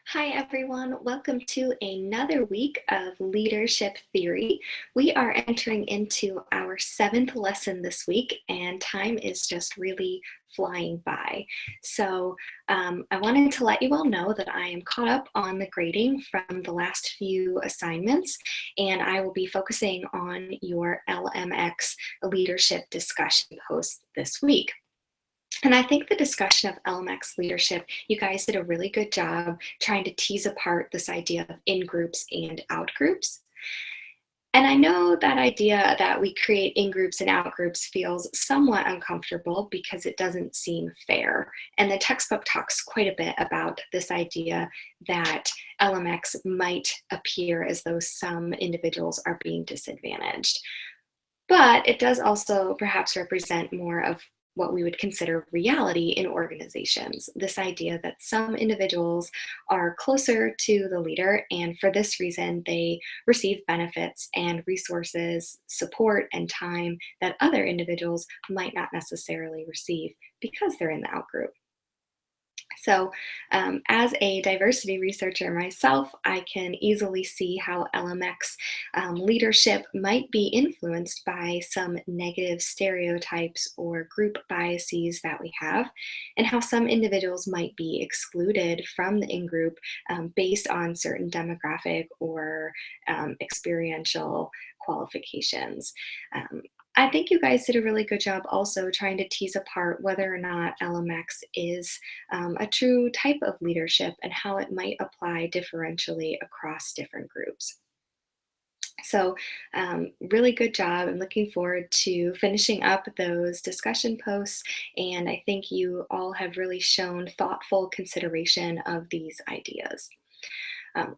Hi, everyone. Welcome to another week of leadership theory. We are entering into our seventh lesson this week, and time is just really flying by. I wanted to let you all know that I am caught up on the grading from the last few assignments, and I will be focusing on your LMX leadership discussion post this week. And I think the discussion of LMX leadership, you guys did a really good job trying to tease apart this idea of in groups and out groups. And I know that idea that we create in groups and out groups feels somewhat uncomfortable because it doesn't seem fair. And the textbook talks quite a bit about this idea that LMX might appear as though some individuals are being disadvantaged. But it does also perhaps represent more of what we would consider reality in organizations. This idea that some individuals are closer to the leader, and for this reason, they receive benefits and resources, support, and time that other individuals might not necessarily receive because they're in the outgroup. As a diversity researcher myself, I can easily see how LMX leadership might be influenced by some negative stereotypes or group biases that we have, and how some individuals might be excluded from the in group based on certain demographic or experiential qualifications. I think you guys did a really good job also trying to tease apart whether or not LMX is a true type of leadership and how it might apply differentially across different groups. Really good job. I'm looking forward to finishing up those discussion posts, and I think you all have really shown thoughtful consideration of these ideas.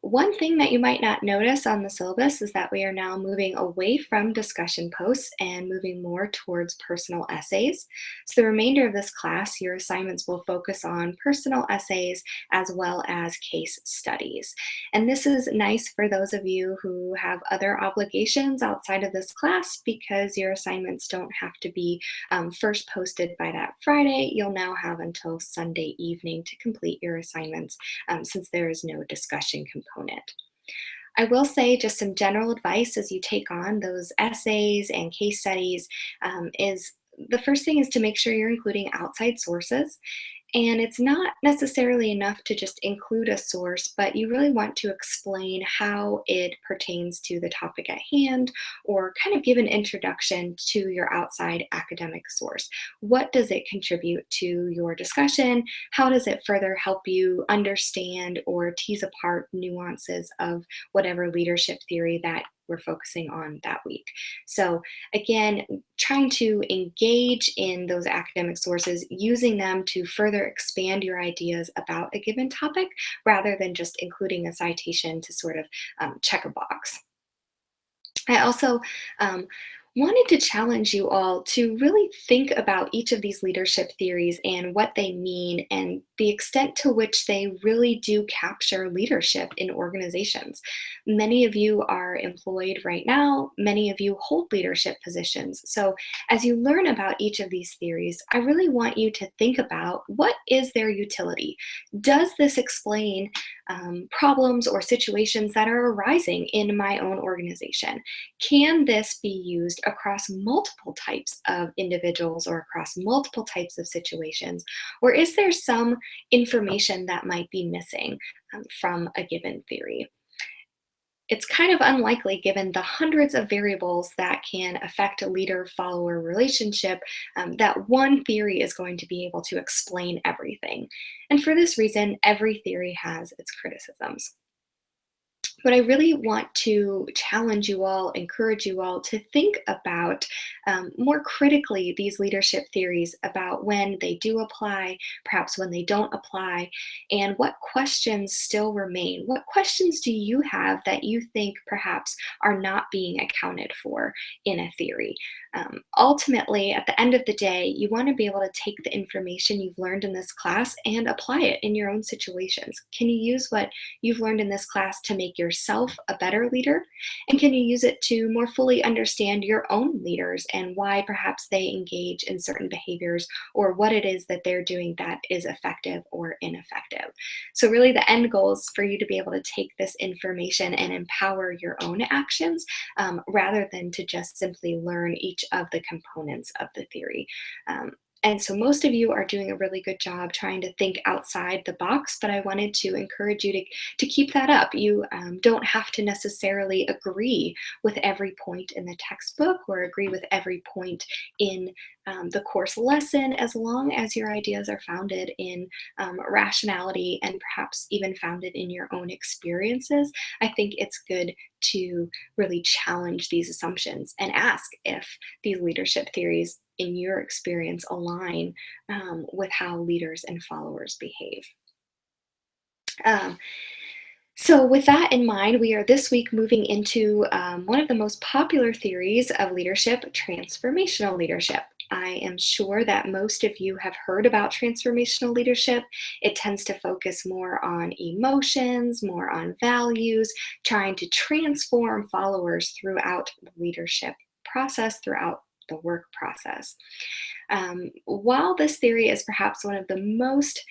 One thing that you might not notice on the syllabus is that we are now moving away from discussion posts and moving more towards personal essays. So the remainder of this class, your assignments will focus on personal essays as well as case studies. And this is nice for those of you who have other obligations outside of this class because your assignments don't have to be first posted by that Friday. You'll now have until Sunday evening to complete your assignments since there is no discussion component. I will say just some general advice as you take on those essays and case studies is the first thing is to make sure you're including outside sources. And it's not necessarily enough to just include a source, but you really want to explain how it pertains to the topic at hand or kind of give an introduction to your outside academic source. What does it contribute to your discussion? How does it further help you understand or tease apart nuances of whatever leadership theory that we're focusing on that week? So again, trying to engage in those academic sources, using them to further expand your ideas about a given topic rather than just including a citation to sort of check a box. I also wanted to challenge you all to really think about each of these leadership theories and what they mean and the extent to which they really do capture leadership in organizations. Many of you are employed right now, many of you hold leadership positions. So, as you learn about each of these theories, I really want you to think about what is their utility? Does this explain problems or situations that are arising in my own organization? Can this be used across multiple types of individuals or across multiple types of situations? Or is there some information that might be missing from a given theory? It's kind of unlikely, given the hundreds of variables that can affect a leader follower relationship, that one theory is going to be able to explain everything. And for this reason, every theory has its criticisms. But I really want to challenge you all, encourage you all to think about more critically these leadership theories about when they do apply, perhaps when they don't apply, and what questions still remain. What questions do you have that you think perhaps are not being accounted for in a theory? Ultimately, at the end of the day, you want to be able to take the information you've learned in this class and apply it in your own situations. Can you use what you've learned in this class to make your yourself a better leader? And can you use it to more fully understand your own leaders and why perhaps they engage in certain behaviors or what it is that they're doing that is effective or ineffective? So, really, the end goal is for you to be able to take this information and empower your own actions rather than to just simply learn each of the components of the theory. Um, and so most of you are doing a really good job trying to think outside the box, but I wanted to encourage you to keep that up. You don't have to necessarily agree with every point in the textbook or agree with every point in the course lesson, as long as your ideas are founded in rationality and perhaps even founded in your own experiences. I think it's good to really challenge these assumptions and ask if these leadership theories in your experience align with how leaders and followers behave. Um, so, with that in mind, we are this week moving into one of the most popular theories of leadership, transformational leadership. I am sure that most of you have heard about transformational leadership. It tends to focus more on emotions, more on values, trying to transform followers throughout the leadership process, throughout the work process. While this theory is perhaps one of the most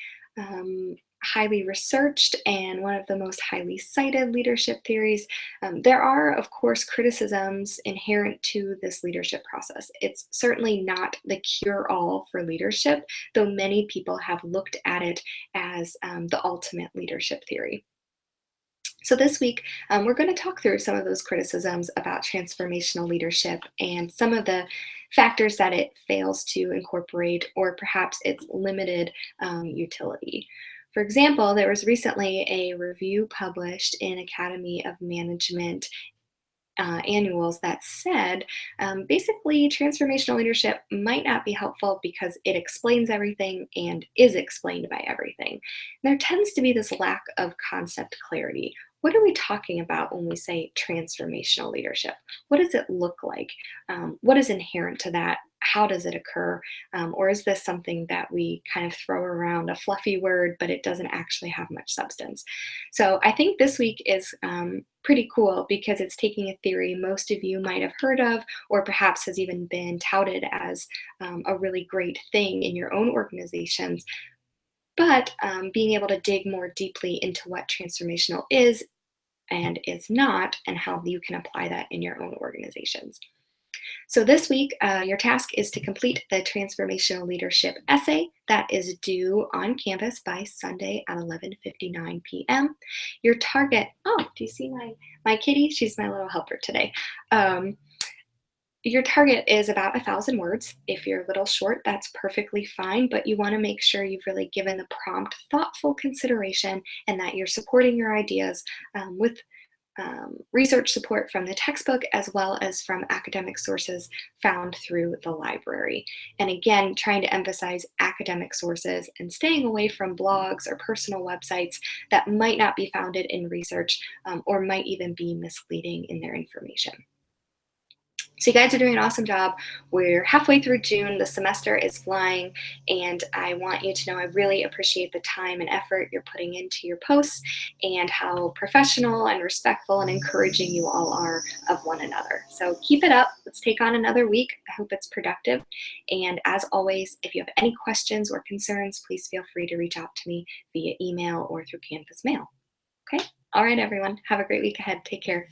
highly researched and one of the most highly cited leadership theories, there are, of course, criticisms inherent to this leadership process. It's certainly not the cure all for leadership, though many people have looked at it as the ultimate leadership theory. So, this week, we're going to talk through some of those criticisms about transformational leadership and some of the factors that it fails to incorporate, or perhaps its limited utility. For example, there was recently a review published in Academy of Management annuals that said basically transformational leadership might not be helpful because it explains everything and is explained by everything. There tends to be this lack of concept clarity. What are we talking about when we say transformational leadership? What does it look like? What is inherent to that? How does it occur? Or is this something that we kind of throw around, a fluffy word, but it doesn't actually have much substance? So I think this week is pretty cool because it's taking a theory most of you might have heard of, or perhaps has even been touted as a really great thing in your own organizations, but being able to dig more deeply into what transformational is and is not, and how you can apply that in your own organizations. So this week, your task is to complete the transformational leadership essay that is due on campus by Sunday at 11:59 p.m. Your target, oh, do you see my kitty? She's my little helper today. Your target is about 1,000 words. If you're a little short, that's perfectly fine, but you want to make sure you've really given the prompt thoughtful consideration and that you're supporting your ideas with research support from the textbook as well as from academic sources found through the library. And again, trying to emphasize academic sources and staying away from blogs or personal websites that might not be founded in research or might even be misleading in their information. So you guys are doing an awesome job. We're halfway through June. The semester is flying, and I want you to know I really appreciate the time and effort you're putting into your posts and how professional and respectful and encouraging you all are of one another. So keep it up. Let's take on another week. I hope it's productive. And as always, if you have any questions or concerns, please feel free to reach out to me via email or through Canvas Mail. Okay? All right, everyone. Have a great week ahead. Take care.